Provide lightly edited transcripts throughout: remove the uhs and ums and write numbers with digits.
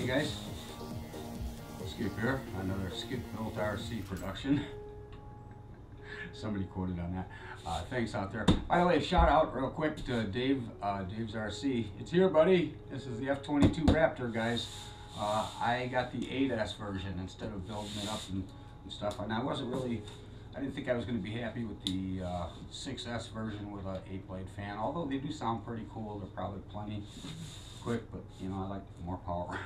Hey guys, Skip here, another Skip Built RC production. Somebody quoted on that. Thanks out there. By the way, shout out real quick to Dave, Dave's RC. It's here, buddy. This is the F-22 Raptor, guys. I got the 8S version instead of building it up and stuff. And I didn't think I was going to be happy with the 6S version with an 8-blade fan. Although they do sound pretty cool. They're probably plenty quick, but you know, I like more power.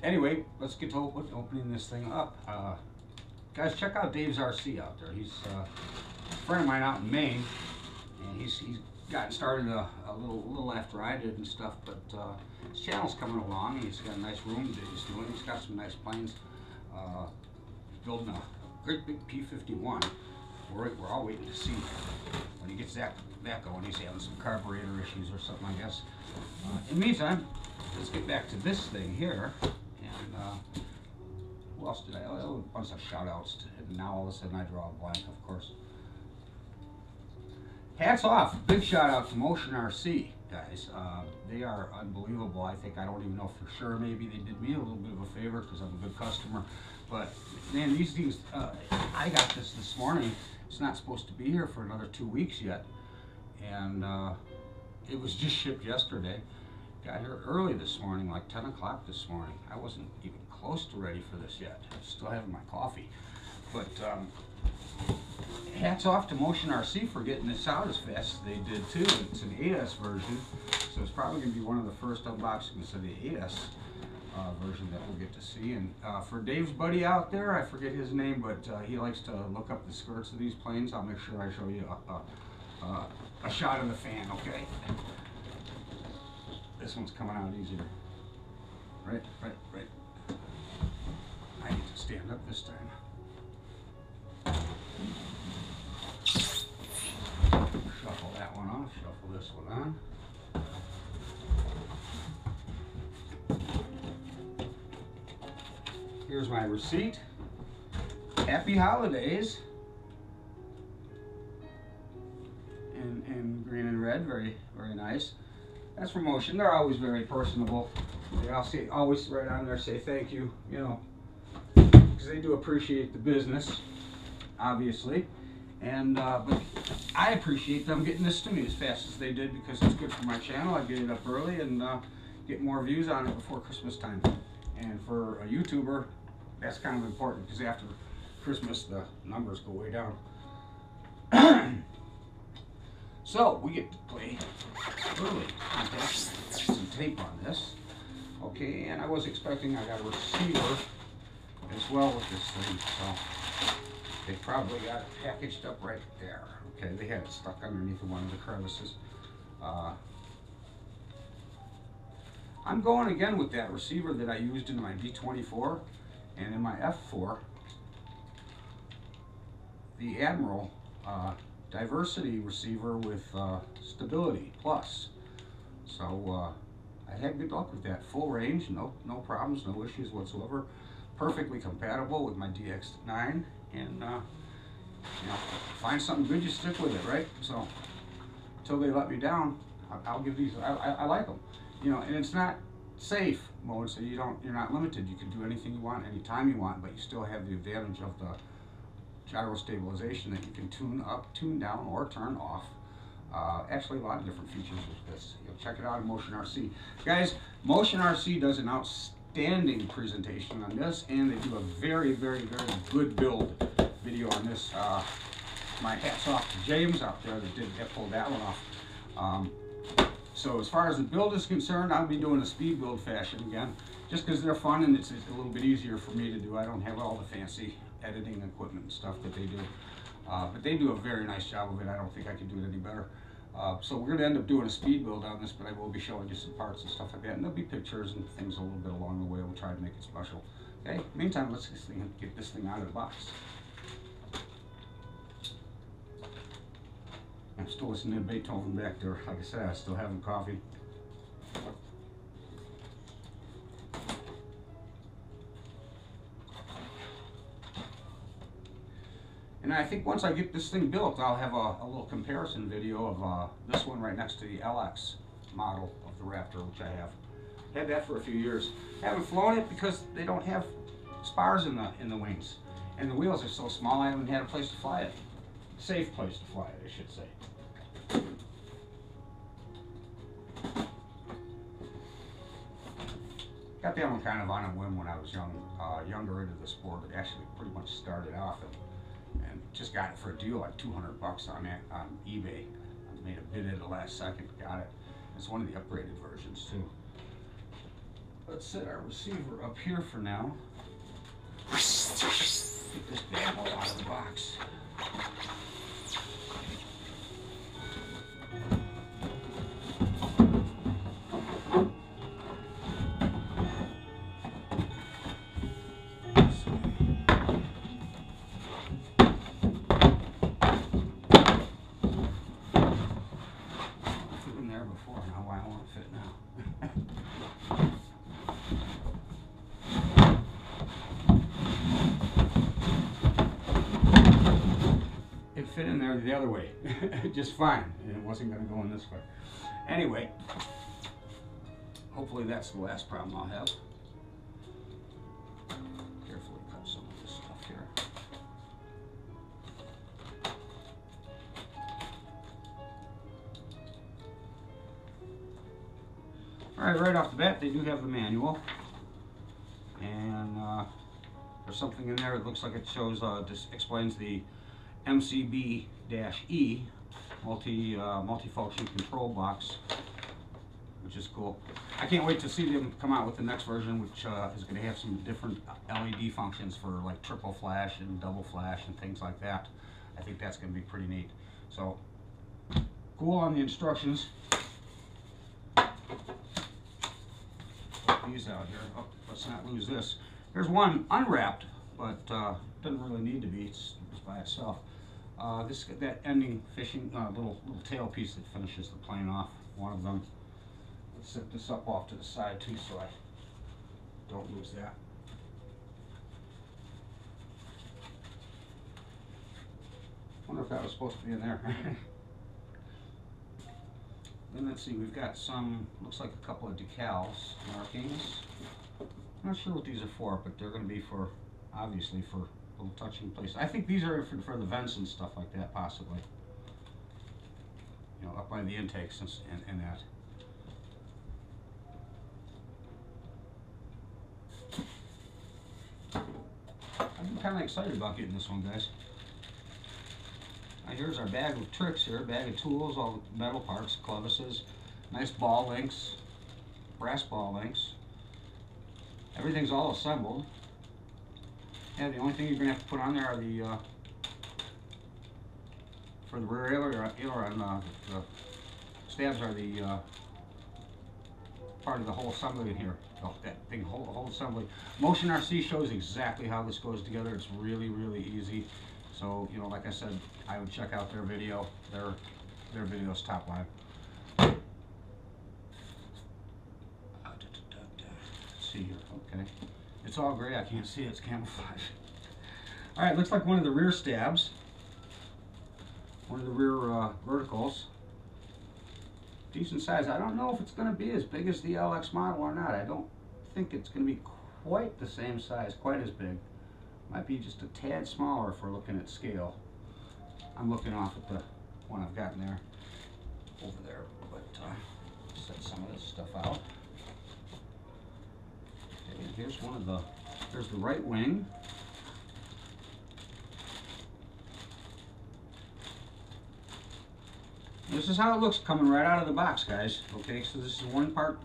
Anyway, let's get to opening this thing up. Guys, check out Dave's RC out there. He's a friend of mine out in Maine, and he's gotten started a little after I did and stuff. But his channel's coming along. He's got a nice room that he's doing. He's got some nice planes. He's building a great big P-51. We're all waiting to see when he gets that going. He's having some carburetor issues or something, I guess. In the meantime, let's get back to this thing here. And who else did I? Oh, a bunch of shout outs to him. Now all of a sudden I draw a blank, of course. Hats off. Big shout out to Motion RC, guys. They are unbelievable. I don't even know for sure. Maybe they did me a little bit of a favor because I'm a good customer. But man, these things, I got this morning. It's not supposed to be here for another 2 weeks yet. And it was just shipped yesterday. Got here early this morning, like 10 o'clock this morning. I wasn't even close to ready for this yet. I'm still having my coffee. But hats off to Motion RC for getting this out as fast as they did too. It's an 8S version, so it's probably going to be one of the first unboxings of the 8S version that we'll get to see. And for Dave's buddy out there, I forget his name, but he likes to look up the skirts of these planes. I'll make sure I show you a shot of the fan, okay? This one's coming out easier. Right. I need to stand up this time. Shuffle that one off, shuffle this one on. Here's my receipt. Happy holidays. In green and red, very, very nice. That's from Motion. They're always very personable. They always right on there say thank you, you know, because they do appreciate the business, obviously. And but I appreciate them getting this to me as fast as they did because it's good for my channel. I get it up early and get more views on it before Christmas time. And for a YouTuber, that's kind of important because after Christmas the numbers go way down. So we get to play early. I got some tape on this. Okay, and I was expecting I got a receiver as well with this thing, so they probably got it packaged up right there. Okay, they had it stuck underneath one of the crevices. I'm going again with that receiver that I used in my D24 and in my F4. The Admiral diversity receiver with stability plus. So I had good luck with that. Full range, no problems, no issues whatsoever. Perfectly compatible with my DX9, and you know, find something good, you stick with it, right? So until they let me down, I'll give these. I like them, you know, and it's not safe mode, so you're not limited. You can do anything you want, anytime you want, but you still have the advantage of the gyro stabilization that you can tune up, tune down, or turn off. Actually, a lot of different features with this. You'll check it out in Motion RC. Guys, Motion RC does an outstanding presentation on this, and they do a very, very, very good build video on this. My hat's off to James out there that pulled that one off. So as far as the build is concerned, I'll be doing a speed build fashion again, just because they're fun and it's a little bit easier for me to do. I don't have all the fancy editing equipment and stuff that they do. But they do a very nice job of it. I don't think I could do it any better. So we're going to end up doing a speed build on this, but I will be showing you some parts and stuff like that. And there'll be pictures and things a little bit along the way. We'll try to make it special. Okay, meantime, let's get this thing out of the box. I'm still listening to Beethoven back there. Like I said, I still having coffee. And I think once I get this thing built, I'll have a little comparison video of this one right next to the LX model of the Raptor, which I have. Had that for a few years. Haven't flown it because they don't have spars in the wings, and the wheels are so small. I haven't had a place to fly it. Safe place to fly it, I should say. Got that one kind of on a whim when I was younger into the sport. It actually pretty much started off and just got it for a deal, like $200 on eBay. I made a bid at the last second, got it. It's one of the upgraded versions too. Let's set our receiver up here for now. Get this bad boy out of the box. Fit in there the other way just fine, and it wasn't going to go in this way. Anyway, hopefully that's the last problem I'll have. Carefully cut some of this stuff here. Alright, right off the bat they do have the manual, and there's something in there that looks like it shows, just explains the MCB-E multifunction control box, which is cool. I can't wait to see them come out with the next version, which is going to have some different LED functions for like triple flash and double flash and things like that. I think that's going to be pretty neat. So cool on the instructions. Put these out here. Oh, let's not lose this. There's one unwrapped, but doesn't really need to be. It's by itself. That ending fishing little tail piece that finishes the plane off. One of them. Let's set this up off to the side too, so I don't lose that. Wonder if that was supposed to be in there. Then let's see. We've got some. Looks like a couple of decals markings. I'm not sure what these are for, but they're going to be for, obviously, for little touching places. I think these are for the vents and stuff like that, possibly. You know, up by the intakes and that. I'm kind of excited about getting this one, guys. Now here's our bag of tricks here, bag of tools, all the metal parts, clevises, nice ball links, brass ball links. Everything's all assembled. Yeah, the only thing you're going to have to put on there are the, for the rear aileron, the stabs are the part of the whole assembly in here. Oh, that big whole assembly. Motion RC shows exactly how this goes together. It's really, really easy. So, you know, like I said, I would check out their video. Their video's top line. Let's see here. Okay. It's all gray. I can't see it. It's camouflage. All right, looks like one of the rear stabs. One of the rear verticals. Decent size. I don't know if it's going to be as big as the LX model or not. I don't think it's going to be quite the same size, quite as big. Might be just a tad smaller if we're looking at scale. I'm looking off at the one I've got in there, over there, but set some of this stuff out. Okay, here's one of the, there's the right wing. This is how it looks coming right out of the box, guys. Okay, so this is one part,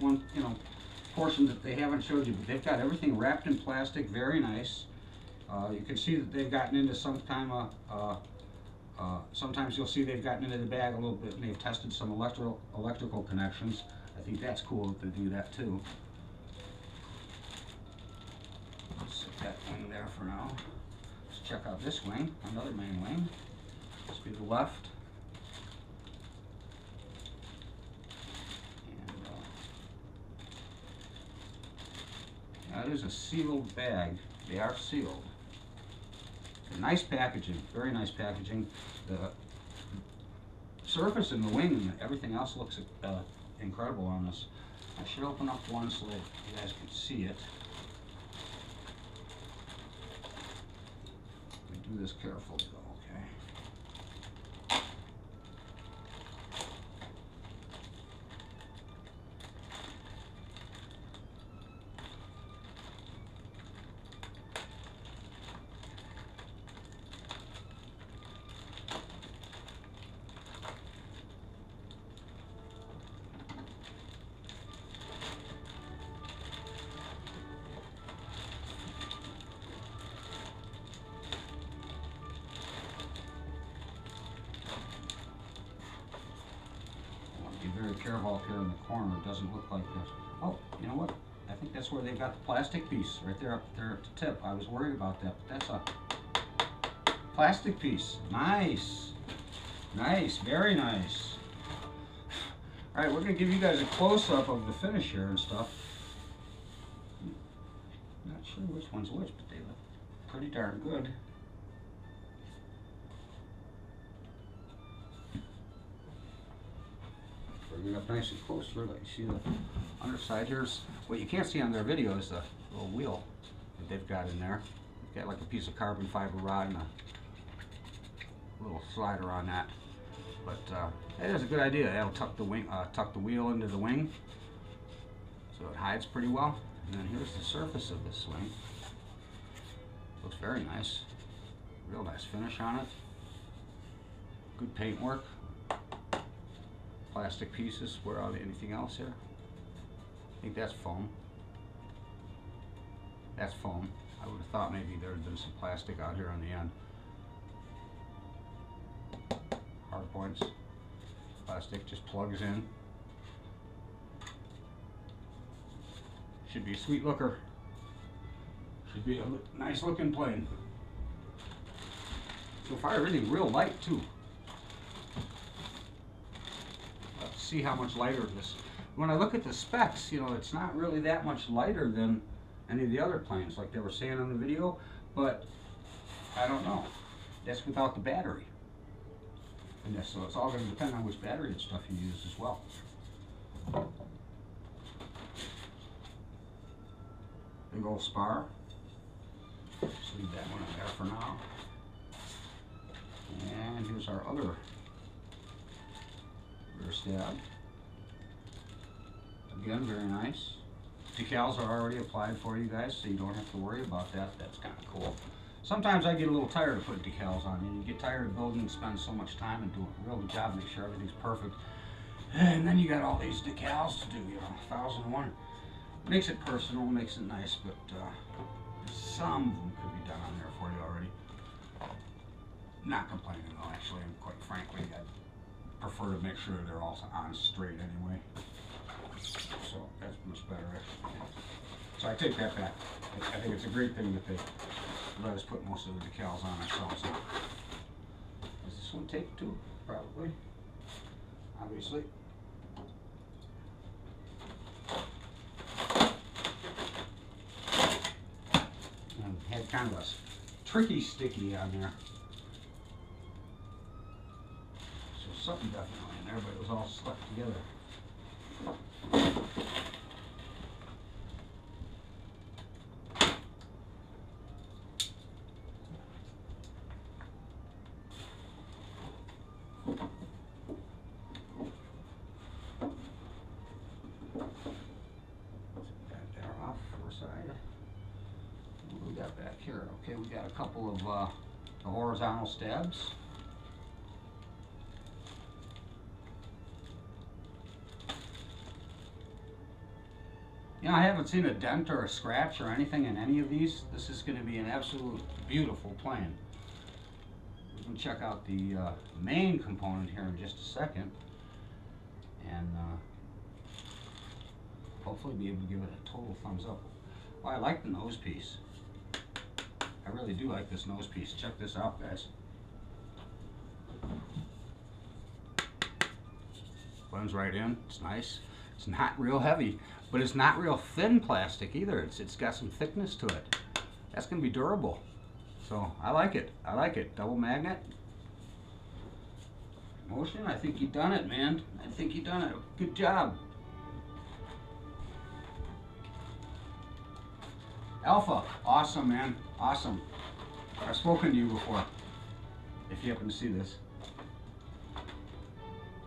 portion that they haven't showed you, but they've got everything wrapped in plastic, very nice. You can see that they've gotten into some kind of, sometimes you'll see they've gotten into the bag a little bit and they've tested some electrical connections. I think that's cool that they do that too. Let's set that wing there for now. Let's check out this wing, another main wing. This will be the left. That is a sealed bag. They are sealed. Nice packaging, very nice packaging. The surface and the wing and everything else looks incredible on this. I should open up one so that you guys can see it. Let me do this carefully though, okay? Very careful up here in the corner. It doesn't look like this. Oh, you know what? I think that's where they got the plastic piece right there up there at the tip. I was worried about that, but that's a plastic piece. Nice. Nice. Very nice. All right, we're going to give you guys a close-up of the finish here and stuff. Not sure which one's which, but they look pretty darn good. Bring it up nice and close here, like you see the underside. Here's what you can't see on their video is the little wheel that they've got in there. They've got like a piece of carbon fiber rod and a little slider on that. But that is a good idea. That'll tuck the wing, tuck the wheel into the wing, so it hides pretty well. And then here's the surface of this wing. Looks very nice. Real nice finish on it. Good paint work. Plastic pieces. Where are anything else here? I think that's foam. That's foam. I would have thought maybe there had been some plastic out here on the end. Hard points. Plastic just plugs in. Should be a sweet looker. Should be a nice looking plane. So far everything real light too. Let's see how much lighter this. When I look at the specs, you know, it's not really that much lighter than any of the other planes like they were saying on the video, but I don't know. That's without the battery. And yes, so it's all going to depend on which battery and stuff you use as well. Big old spar. Just leave that one in there for now. And here's our other rear stab. Again, very nice. Decals are already applied for you guys, so you don't have to worry about that. That's kind of cool. Sometimes I get a little tired of putting decals on. You get tired of building and spend so much time and doing a real good job, make sure everything's perfect. And then you got all these decals to do, you know, 1001. Makes it personal, makes it nice, but some of them could be done on there for you already. Not complaining though, actually, and quite frankly, I prefer to make sure they're all on straight anyway. So that's much better actually. So I take that back. I think it's a great thing that they let us put most of the decals on ourselves. Does this one take two? Probably. Obviously. And had kind of a tricky sticky on there. So something definitely in there, but it was all stuck together. What we got back here? Okay, we got a couple of the horizontal stabs. You know, I haven't seen a dent or a scratch or anything in any of these. This is going to be an absolute beautiful plane. We can check out the main component here in just a second, and hopefully be able to give it a total thumbs up. Well, I like the nose piece. I really do like this nose piece. Check this out, guys. Blends right in. It's nice. It's not real heavy, but it's not real thin plastic either. It's got some thickness to it. That's going to be durable. So I like it. I like it. Double magnet. Motion. I think you done it, man. I think you done it. Good job. Alpha, awesome, man, awesome. I've spoken to you before, if you happen to see this.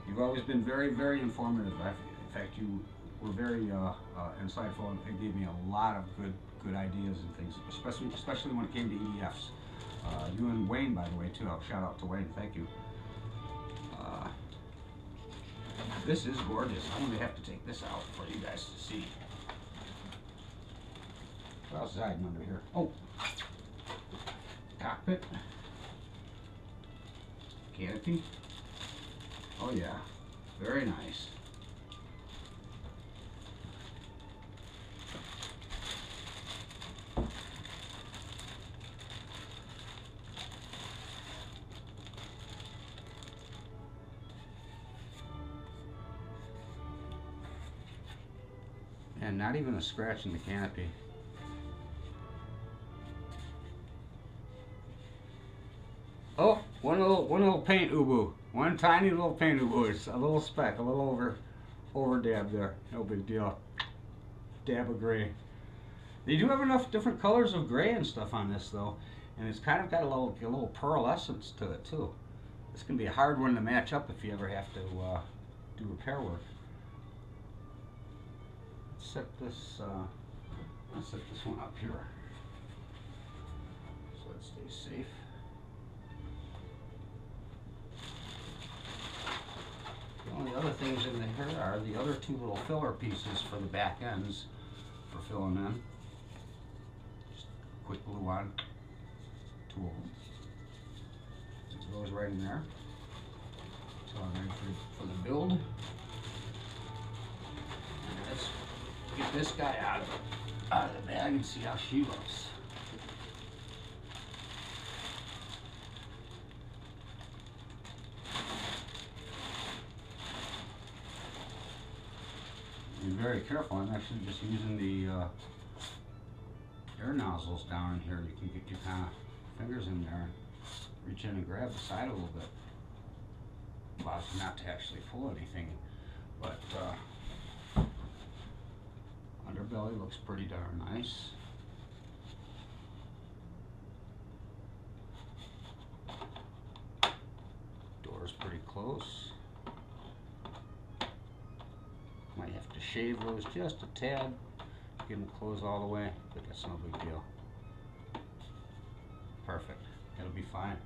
You've always been very, very informative. In fact, you were very insightful and gave me a lot of good ideas and things, especially when it came to EDFs. You and Wayne, by the way, too. I'll shout out to Wayne. Thank you. This is gorgeous. I'm going to have to take this out for you guys to see. What else is hiding under here? Oh, cockpit, canopy. Oh yeah, very nice. And not even a scratch in the canopy. Oh, one little paint ubu. One tiny little paint ubu. It's a little speck, a little over dab there. No big deal. Dab of gray. They do have enough different colors of gray and stuff on this though, and it's kind of got a little pearlescence to it too. This can be a hard one to match up if you ever have to do repair work. Let's set this one up here so it stays safe. The only other things in here are the other two little filler pieces for the back ends for filling in. Just quick glue on, two of them. It goes right in there. So I'm ready for the build. And let's get this guy out of the bag and see how she looks. Be very careful. I'm actually just using the air nozzles down in here. You can get your kind of fingers in there and reach in and grab the side a little bit. Allows you not to actually pull anything, but underbelly looks pretty darn nice. Door's pretty close. Might have to shave those just a tad, get them closed all the way, but that's no big deal. Perfect. It'll be fine.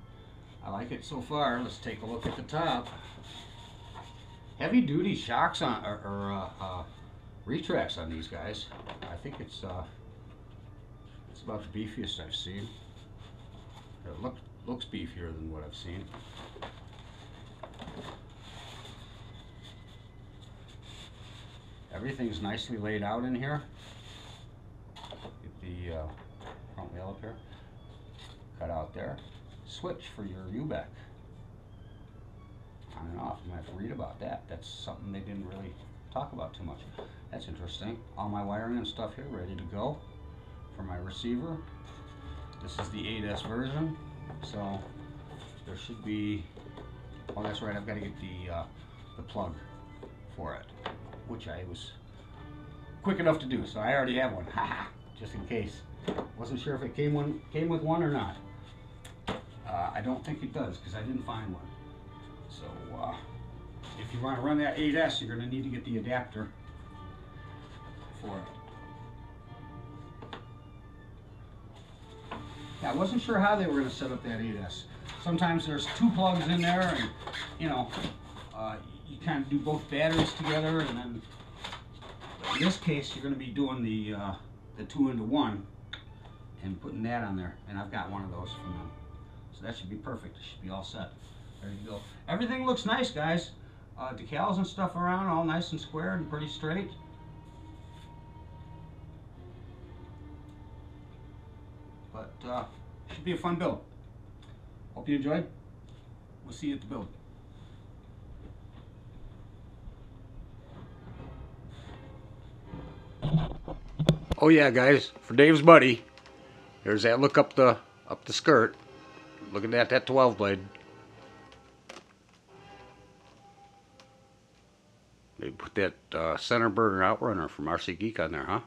I like it so far. Let's take a look at the top. Heavy duty shocks on or retracts on these guys. I think it's about the beefiest I've seen. It looks beefier than what I've seen. Everything's nicely laid out in here. Get the front wheel up here. Cut out there. Switch for your U-back. On and off. You might have to read about that. That's something they didn't really talk about too much. That's interesting. All my wiring and stuff here ready to go for my receiver. This is the 8S version, so there should be. Oh, that's right. I've got to get the plug for it, which I was quick enough to do. So I already have one. Just in case. Wasn't sure if it came with one or not. I don't think it does because I didn't find one. So if you want to run that 8S, you're going to need to get the adapter for it. Yeah, I wasn't sure how they were going to set up that 8S. Sometimes there's two plugs in there, and you know, you kind of do both batteries together, and then in this case, you're going to be doing the 2-into-1 and putting that on there. And I've got one of those from them. So that should be perfect. It should be all set. There you go. Everything looks nice, guys. Decals and stuff around, all nice and square and pretty straight. But should be a fun build. Hope you enjoyed. We'll see you at the build. Oh yeah, guys, for Dave's buddy, there's that look up the skirt. Look at that 12 blade. They put that center burner outrunner from RC Geek on there, huh?